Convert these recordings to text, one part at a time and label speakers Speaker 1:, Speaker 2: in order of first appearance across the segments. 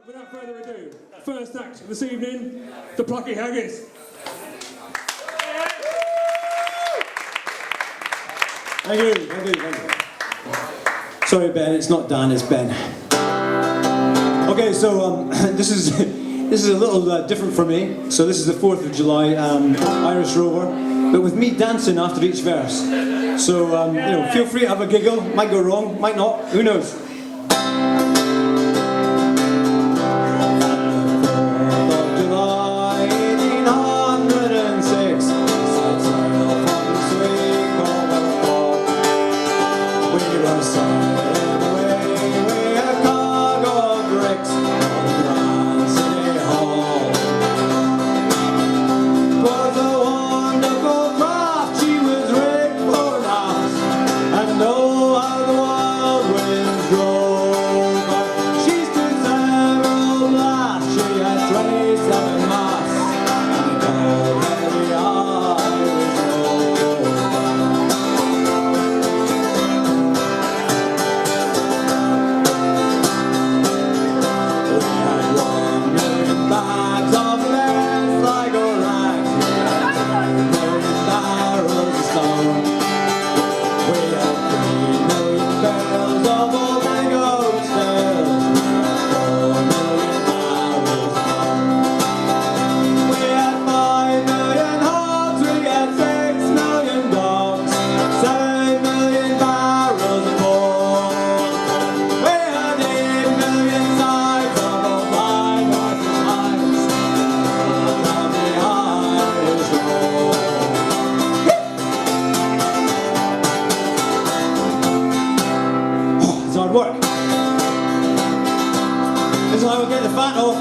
Speaker 1: without further ado, first act this evening, the Plucky Haggis.
Speaker 2: Thank you. Sorry, Ben, it's not Dan, it's Ben. Okay, so this is a little different for me. So this is the 4th of July, Irish Rover, but with me dancing after each verse. So you know, feel free to have a giggle. Might go wrong, might not. Who knows? Work. This is how we get the fat off.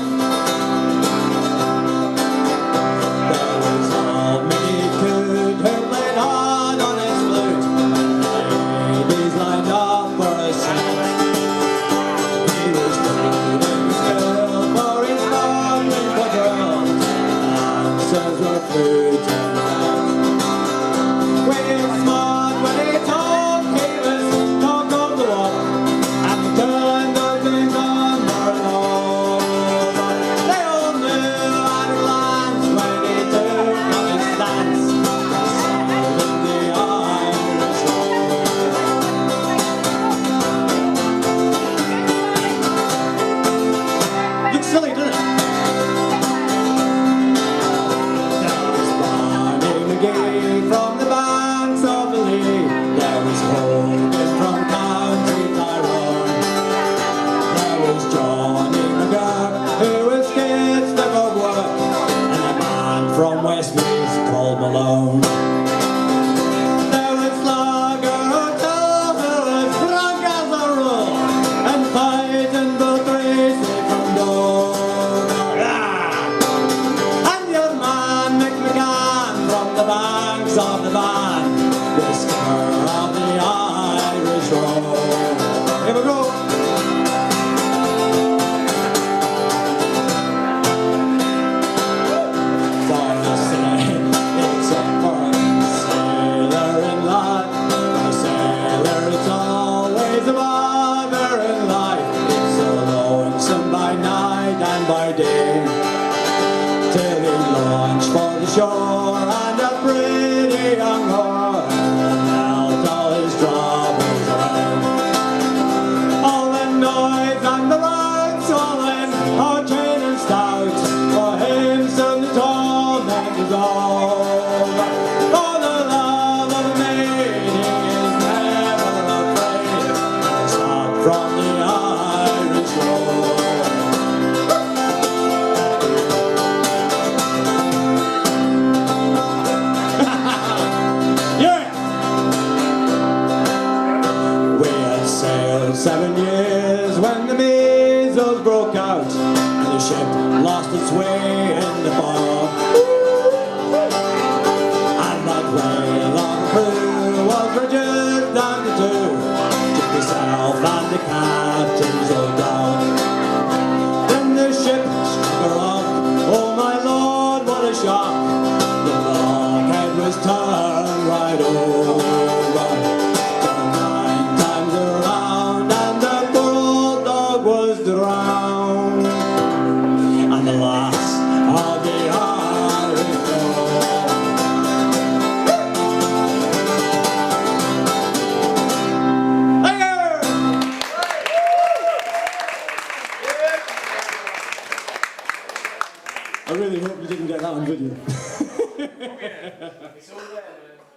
Speaker 2: There was all Mickey could who played hard on his flute. Ladies lined up for a set. He was trading skill for his morning quadrille. Answers were flute and red. We're smart when he talked, he was talk of the walk. Silly, doesn't it? There was Barney McGee from the banks of the Lee. There was Hogan from County Tyrone. There was Johnny McGurk, who was kids that got work, and a man from Westmeath called Malone. There was Slugger O'Toole, who was drunk as a rule, and fighting Bill Tracy from Dole. Banks of the band, whisker of the Irish road. Here we go. For the same, it's a foreign sailor in life. A sailor, it's always a bother in life. It's so lonesome by night and by day, till he launched for the shore and a pretty young whore melt all his troubles away. All the noise and the road swollen, all chain and stout, for him soon the torment is over. For the love of a maiden is never afraid, it's not from the Irish road. We had sailed 7 years when the measles broke out and the ship lost its way in the fog. And that whale on crew was reduced down to two, just myself and the captain's old dog. Then the ship struck her off, oh my lord, what a shock. The blockhead was turned right over. Turned 9 times around and the poor old dog was drowned. I really hope you didn't get that on video.
Speaker 3: It's all there, man.